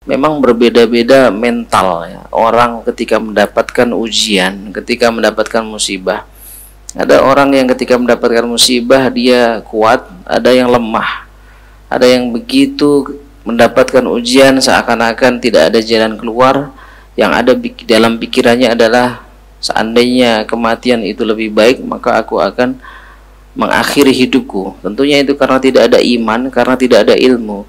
memang berbeda-beda mental ya. Orang ketika mendapatkan ujian, ketika mendapatkan musibah. Ada orang yang ketika mendapatkan musibah dia kuat, ada yang lemah. Ada yang begitu mendapatkan ujian seakan-akan tidak ada jalan keluar. Yang ada dalam pikirannya adalah seandainya kematian itu lebih baik, maka aku akan mengakhiri hidupku. Tentunya itu karena tidak ada iman, karena tidak ada ilmu.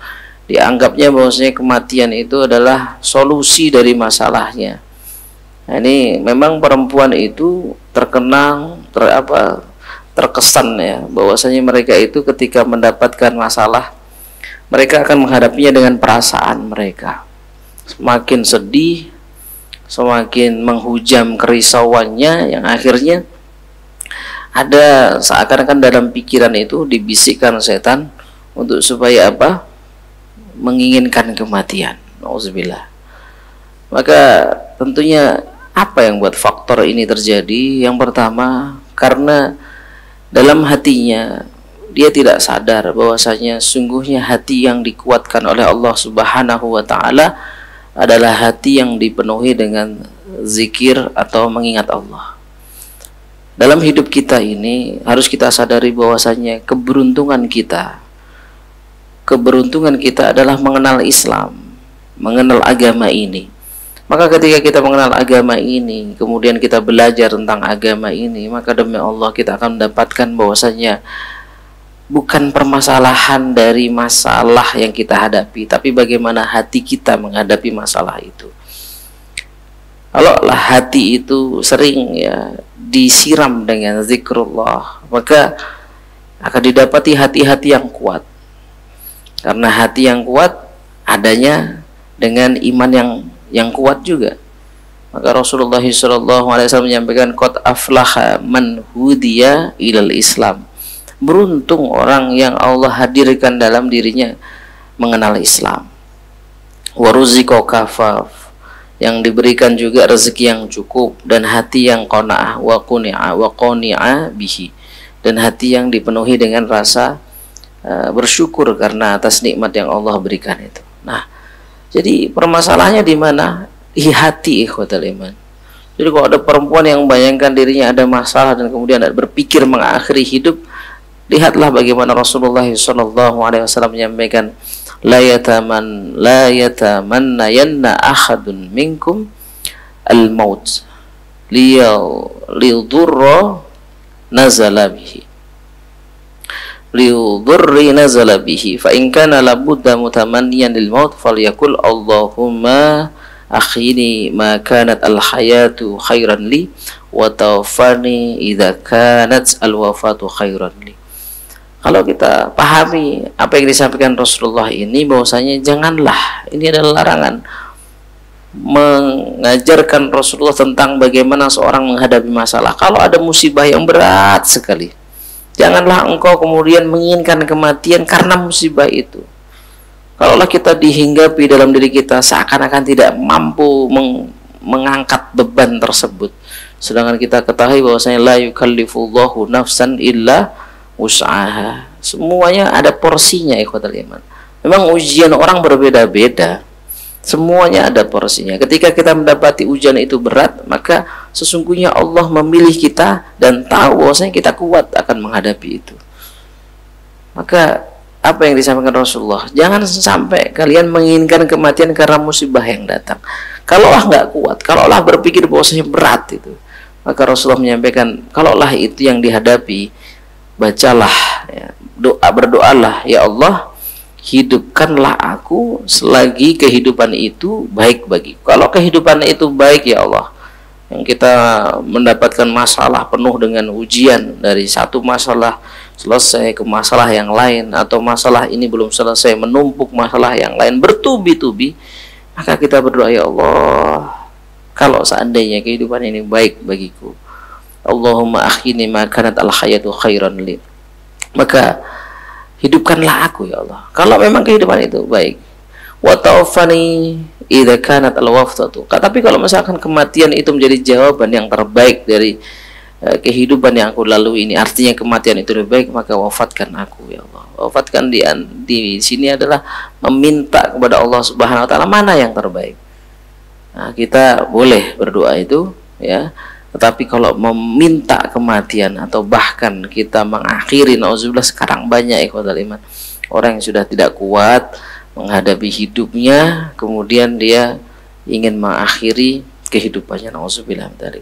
Dianggapnya bahwasanya kematian itu adalah solusi dari masalahnya. Nah, ini memang perempuan itu terkenang terkesan ya, bahwasanya mereka itu ketika mendapatkan masalah, mereka akan menghadapinya dengan perasaan mereka. Semakin sedih, semakin menghujam kerisauannya, yang akhirnya ada seakan-akan dalam pikiran itu dibisikkan setan untuk supaya apa? Menginginkan kematian. Nauzubillah. Maka tentunya apa yang buat faktor ini terjadi? Yang pertama, karena dalam hatinya dia tidak sadar bahwasanya sungguhnya hati yang dikuatkan oleh Allah Subhanahu wa taala adalah hati yang dipenuhi dengan zikir atau mengingat Allah. Dalam hidup kita ini harus kita sadari bahwasanya keberuntungan kita adalah mengenal Islam, mengenal agama ini. Maka ketika kita mengenal agama ini, kemudian kita belajar tentang agama ini, maka demi Allah kita akan mendapatkan bahwasanya bukan permasalahan dari masalah yang kita hadapi, tapi bagaimana hati kita menghadapi masalah itu. Kalau hati itu sering ya disiram dengan zikrullah, maka akan didapati hati-hati yang kuat. Karena hati yang kuat adanya dengan iman yang kuat juga. Maka Rasulullah SAW menyampaikan qad aflaha man hudiya ilal Islam. Beruntung orang yang Allah hadirkan dalam dirinya mengenal Islam. Waruziqo kafaf, yang diberikan juga rezeki yang cukup, dan hati yang qanaah wa qani'a bihi, dan hati yang dipenuhi dengan rasa bersyukur karena atas nikmat yang Allah berikan itu. Nah, jadi permasalahannya di mana? Di hati, ikhwatal iman. Jadi kalau ada perempuan yang membayangkan dirinya ada masalah dan kemudian berpikir mengakhiri hidup, lihatlah bagaimana Rasulullah SAW menyampaikan, la yatamannayanna ahadun minkum al-maut liyudurra nazala bihi fa in kana labudda mutamanniyan lil maut falyakul Allahumma akhini ma kanat al hayatu khairan li wa tawaffani idza kanat al wafatu khairan li. Kalau kita pahami apa yang disampaikan Rasulullah ini, bahwasanya janganlah, ini adalah larangan, mengajarkan Rasulullah tentang bagaimana seorang menghadapi masalah. Kalau ada musibah yang berat sekali, janganlah engkau kemudian menginginkan kematian karena musibah itu. Kalaulah kita dihinggapi dalam diri kita seakan-akan tidak mampu mengangkat beban tersebut, sedangkan kita ketahui bahwasanya la yukallifullahu nafsan illa usaha. Semuanya ada porsinya, ikhwatul iman. Memang ujian orang berbeda-beda, semuanya ada porsinya. Ketika kita mendapati ujian itu berat, maka sesungguhnya Allah memilih kita dan tahu bahwasanya kita kuat akan menghadapi itu. Maka apa yang disampaikan Rasulullah, jangan sampai kalian menginginkan kematian karena musibah yang datang. Kalaulah nggak kuat, kalaulah berpikir bahwasanya berat itu, maka Rasulullah menyampaikan, kalaulah itu yang dihadapi, bacalah ya, berdoalah, ya Allah, hidupkanlah aku selagi kehidupan itu baik bagiku. Kalau kehidupan itu baik, ya Allah, yang kita mendapatkan masalah penuh dengan ujian, dari satu masalah selesai ke masalah yang lain, atau masalah ini belum selesai menumpuk masalah yang lain bertubi-tubi, maka kita berdoa, ya Allah, kalau seandainya kehidupan ini baik bagiku, Allahumma akhini ma kanat al hayatu khairan li, maka hidupkanlah aku, ya Allah, kalau memang kehidupan itu baik. Wa tawaffani idza kanat al waftatu. Tapi kalau misalkan kematian itu menjadi jawaban yang terbaik dari kehidupan yang aku lalui ini artinya kematian itu lebih baik, maka wafatkan aku ya Allah. Wafatkan di sini adalah meminta kepada Allah Subhanahu wa taala mana yang terbaik. Nah, kita boleh berdoa itu ya, tetapi kalau meminta kematian atau bahkan kita mengakhiri, nauzubillah, sekarang banyak ikhwatul iman orang yang sudah tidak kuat menghadapi hidupnya, kemudian dia ingin mengakhiri kehidupannya, nauzubillah dari